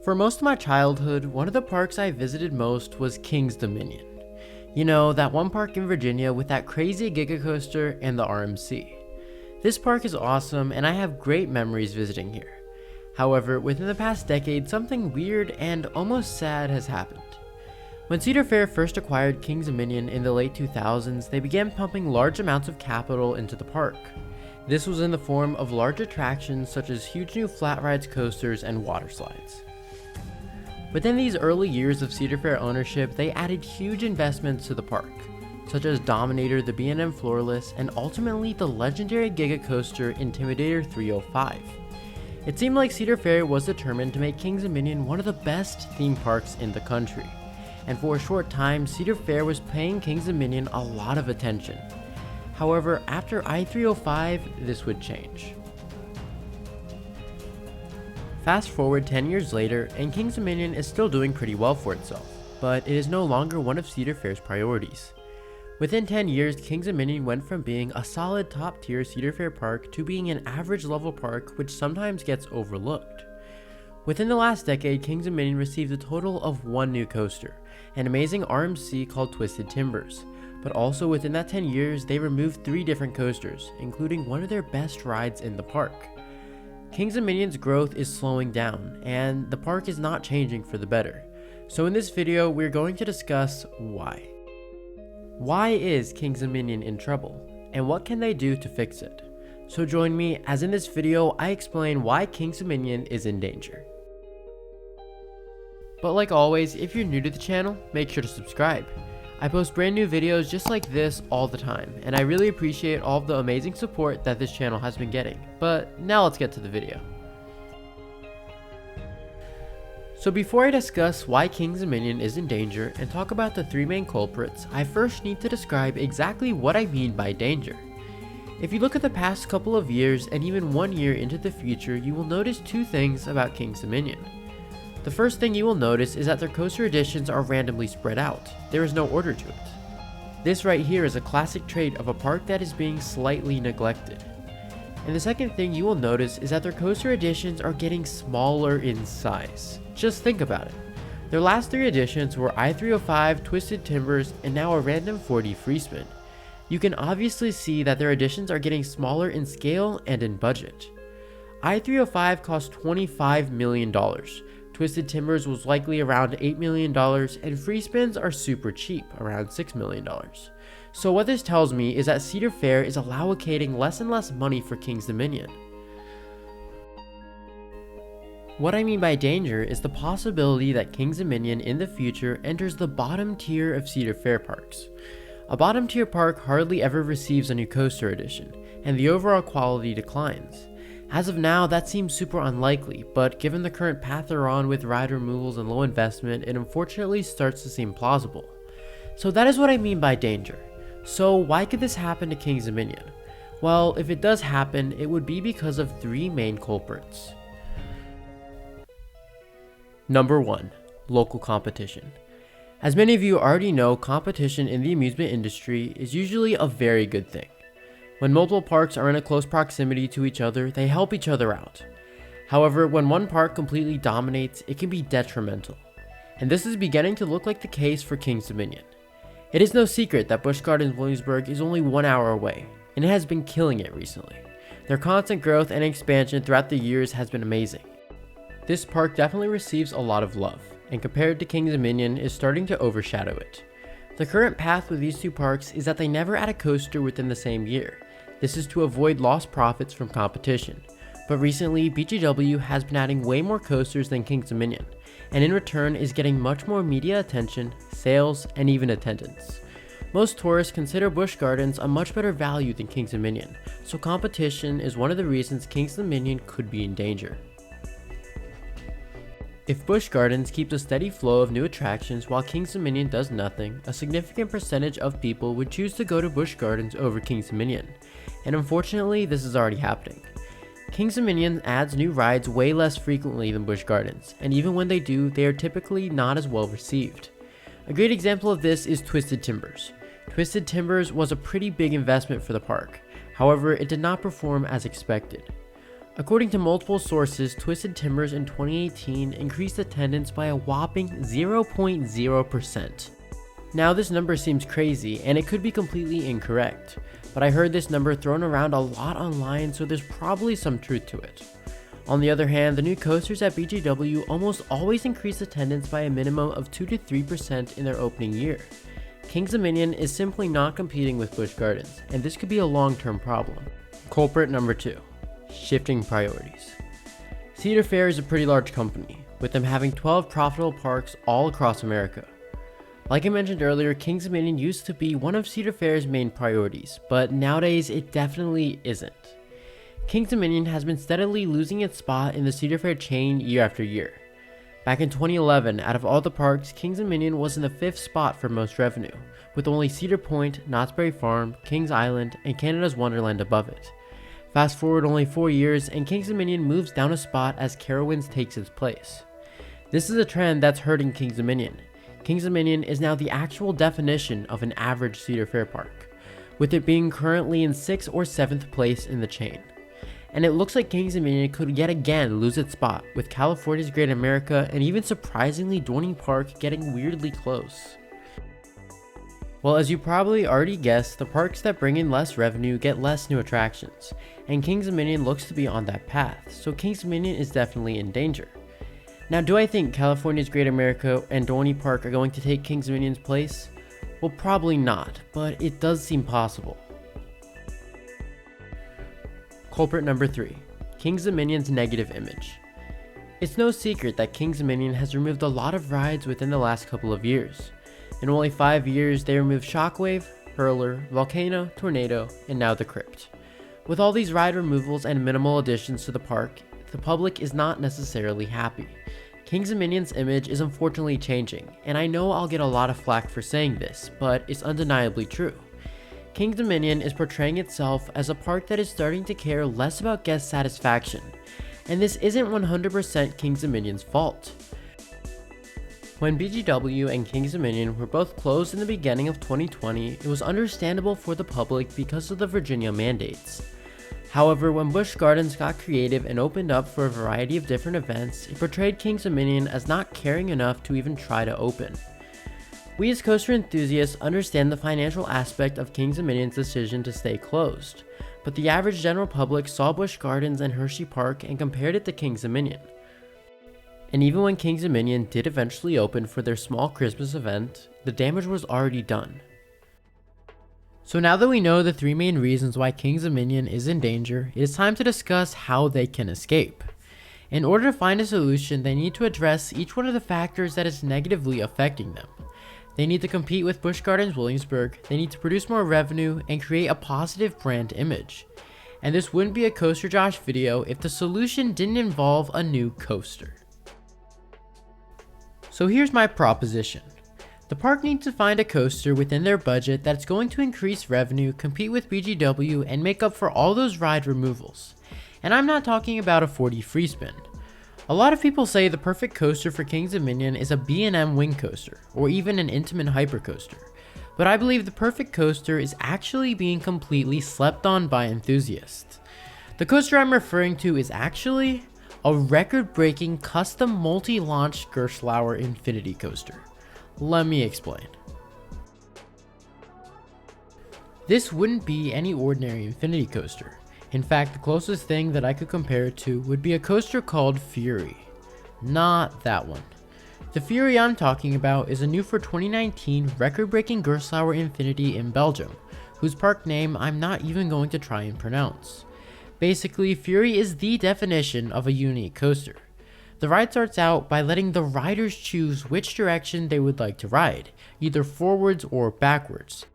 For most of my childhood, one of the parks I visited most was King's Dominion. You know, that one park in Virginia with that crazy giga coaster and the RMC. This park is awesome and I have great memories visiting here. However, within the past decade, something weird and almost sad has happened. When Cedar Fair first acquired King's Dominion in the late 2000s, they began pumping large amounts of capital into the park. This was in the form of large attractions such as huge new flat rides, coasters, and water slides. Within these early years of Cedar Fair ownership, they added huge investments to the park, such as Dominator, the B&M floorless, and ultimately the legendary giga coaster Intimidator 305. It seemed like Cedar Fair was determined to make King's Dominion one of the best theme parks in the country, and for a short time, Cedar Fair was paying King's Dominion a lot of attention. However, after I-305, this would change. Fast forward 10 years later, and King's Dominion is still doing pretty well for itself, but it is no longer one of Cedar Fair's priorities. Within 10 years, King's Dominion went from being a solid top-tier Cedar Fair park to being an average-level park which sometimes gets overlooked. Within the last decade, King's Dominion received a total of one new coaster, an amazing RMC called Twisted Timbers, but also within that 10 years, they removed 3 different coasters, including one of their best rides in the park. King's Dominion's growth is slowing down, and the park is not changing for the better. So in this video, we're going to discuss why. Why is King's Dominion in trouble, and what can they do to fix it? So join me as in this video, I explain why King's Dominion is in danger. But like always, if you're new to the channel, make sure to subscribe. I post brand new videos just like this all the time, and I really appreciate all of the amazing support that this channel has been getting. But now let's get to the video. So before I discuss why King's Dominion is in danger and talk about the 3 main culprits, I first need to describe exactly what I mean by danger. If you look at the past couple of years and even 1 year into the future, you will notice 2 things about King's Dominion. The first thing you will notice is that their coaster additions are randomly spread out. There is no order to it. This right here is a classic trait of a park that is being slightly neglected. And the second thing you will notice is that their coaster additions are getting smaller in size. Just think about it. Their last 3 additions were I-305, Twisted Timbers, and now a random 4D free spin. You can obviously see that their additions are getting smaller in scale and in budget. I-305 cost $25 million. Twisted Timbers was likely around $8 million, and free spins are super cheap, around $6 million. So what this tells me is that Cedar Fair is allocating less and less money for King's Dominion. What I mean by danger is the possibility that King's Dominion in the future enters the bottom tier of Cedar Fair parks. A bottom tier park hardly ever receives a new coaster addition, and the overall quality declines. As of now, that seems super unlikely, but given the current path they're on with ride removals and low investment, it unfortunately starts to seem plausible. So that is what I mean by danger. So why could this happen to King's Dominion? Well, if it does happen, it would be because of 3 main culprits. Number 1. Local competition. As many of you already know, competition in the amusement industry is usually a very good thing. When multiple parks are in a close proximity to each other, they help each other out. However, when one park completely dominates, it can be detrimental. And this is beginning to look like the case for King's Dominion. It is no secret that Busch Gardens Williamsburg is only 1 hour away, and it has been killing it recently. Their constant growth and expansion throughout the years has been amazing. This park definitely receives a lot of love, and compared to King's Dominion is starting to overshadow it. The current path with these 2 parks is that they never add a coaster within the same year. This is to avoid lost profits from competition. But recently, BGW has been adding way more coasters than King's Dominion, and in return is getting much more media attention, sales, and even attendance. Most tourists consider Busch Gardens a much better value than King's Dominion, so competition is one of the reasons King's Dominion could be in danger. If Busch Gardens keeps a steady flow of new attractions while King's Dominion does nothing, a significant percentage of people would choose to go to Busch Gardens over King's Dominion, and unfortunately this is already happening. King's Dominion adds new rides way less frequently than Busch Gardens, and even when they do, they are typically not as well received. A great example of this is Twisted Timbers. Twisted Timbers was a pretty big investment for the park, however it did not perform as expected. According to multiple sources, Twisted Timbers in 2018 increased attendance by a whopping 0.0%. Now this number seems crazy and it could be completely incorrect, but I heard this number thrown around a lot online, so there's probably some truth to it. On the other hand, the new coasters at BGW almost always increase attendance by a minimum of 2 to 3% in their opening year. Kings Dominion is simply not competing with Busch Gardens, and this could be a long-term problem. Culprit number 2. Shifting priorities. Cedar Fair is a pretty large company, with them having 12 profitable parks all across America. Like I mentioned earlier, Kings Dominion used to be one of Cedar Fair's main priorities, but nowadays it definitely isn't. Kings Dominion has been steadily losing its spot in the Cedar Fair chain year after year. Back in 2011, out of all the parks, Kings Dominion was in the 5th spot for most revenue, with only Cedar Point, Knott's Berry Farm, Kings Island, and Canada's Wonderland above it. Fast forward only 4 years, and Kings Dominion moves down a spot as Carowinds takes its place. This is a trend that's hurting Kings Dominion. Kings Dominion is now the actual definition of an average Cedar Fair park, with it being currently in 6th or 7th place in the chain. And it looks like Kings Dominion could yet again lose its spot, with California's Great America and even surprisingly Dorney Park getting weirdly close. Well, as you probably already guessed, the parks that bring in less revenue get less new attractions, and Kings Dominion looks to be on that path, so Kings Dominion is definitely in danger. Now, do I think California's Great America and Dorney Park are going to take Kings Dominion's place? Well, probably not, but it does seem possible. Culprit number 3. Kings Dominion's negative image. It's no secret that Kings Dominion has removed a lot of rides within the last couple of years. In only 5 years, they removed Shockwave, Hurler, Volcano, Tornado, and now the Crypt. With all these ride removals and minimal additions to the park, the public is not necessarily happy. Kings Dominion's image is unfortunately changing, and I know I'll get a lot of flack for saying this, but it's undeniably true. Kings Dominion is portraying itself as a park that is starting to care less about guest satisfaction, and this isn't 100% Kings Dominion's fault. When BGW and Kings Dominion were both closed in the beginning of 2020, it was understandable for the public because of the Virginia mandates. However, when Busch Gardens got creative and opened up for a variety of different events, it portrayed Kings Dominion as not caring enough to even try to open. We as coaster enthusiasts understand the financial aspect of Kings Dominion's decision to stay closed, but the average general public saw Busch Gardens and Hershey Park and compared it to Kings Dominion. And even when Kings Dominion did eventually open for their small Christmas event, the damage was already done. So now that we know the 3 main reasons why Kings Dominion is in danger, it is time to discuss how they can escape. In order to find a solution, they need to address each one of the factors that is negatively affecting them. They need to compete with Busch Gardens Williamsburg, they need to produce more revenue, and create a positive brand image. And this wouldn't be a Coaster Josh video if the solution didn't involve a new coaster. So here's my proposition. The park needs to find a coaster within their budget that's going to increase revenue, compete with BGW, and make up for all those ride removals. And I'm not talking about a 40 free spin. A lot of people say the perfect coaster for Kings Dominion is a B&M wing coaster, or even an Intamin hypercoaster. But I believe the perfect coaster is actually being completely slept on by enthusiasts. The coaster I'm referring to is actually a record-breaking custom multi-launch Gerstlauer Infinity coaster. Let me explain. This wouldn't be any ordinary Infinity coaster. In fact, the closest thing that I could compare it to would be a coaster called Fury. Not that one. The Fury I'm talking about is a new for 2019 record-breaking Gerstlauer Infinity in Belgium, whose park name I'm not even going to try and pronounce. Basically, Fury is the definition of a unique coaster. The ride starts out by letting the riders choose which direction they would like to ride, either forwards or backwards.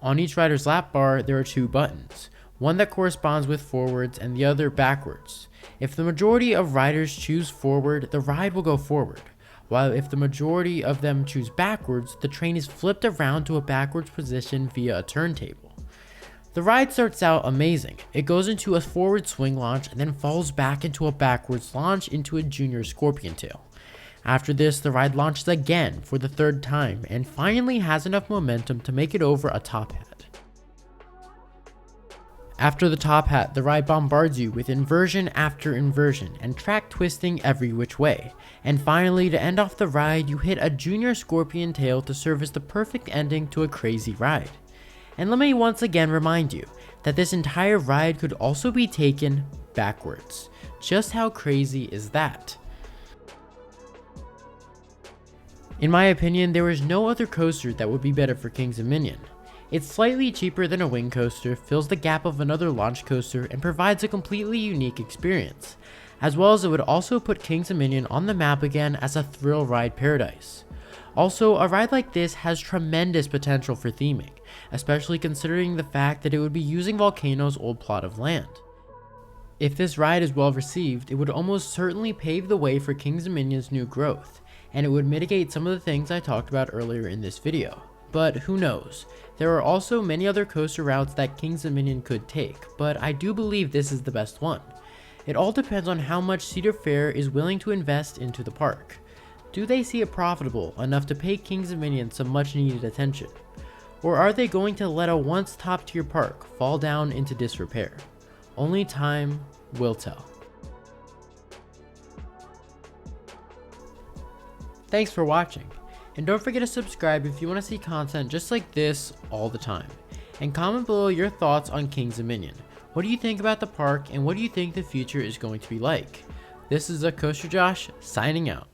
On each rider's lap bar, there are 2 buttons, one that corresponds with forwards and the other backwards. If the majority of riders choose forward, the ride will go forward, while if the majority of them choose backwards, the train is flipped around to a backwards position via a turntable. The ride starts out amazing. It goes into a forward swing launch and then falls back into a backwards launch into a junior scorpion tail. After this, the ride launches again for the 3rd time and finally has enough momentum to make it over a top hat. After the top hat, the ride bombards you with inversion after inversion and track twisting every which way. And finally, to end off the ride, you hit a junior scorpion tail to serve as the perfect ending to a crazy ride. And let me once again remind you that this entire ride could also be taken backwards. Just how crazy is that? In my opinion, there is no other coaster that would be better for Kings Dominion. It's slightly cheaper than a wing coaster, fills the gap of another launch coaster, and provides a completely unique experience, as well as it would also put Kings Dominion on the map again as a thrill ride paradise. Also, a ride like this has tremendous potential for theming, especially considering the fact that it would be using Volcano's old plot of land. If this ride is well received, it would almost certainly pave the way for Kings Dominion's new growth, and it would mitigate some of the things I talked about earlier in this video. But who knows? There are also many other coaster routes that Kings Dominion could take, but I do believe this is the best one. It all depends on how much Cedar Fair is willing to invest into the park. Do they see it profitable enough to pay Kings Dominion some much needed attention? Or are they going to let a once top tier park fall down into disrepair? Only time will tell. Thanks for watching. And don't forget to subscribe if you want to see content just like this all the time. And comment below your thoughts on Kings Dominion. What do you think about the park and what do you think the future is going to be like? This is Coaster Josh signing out.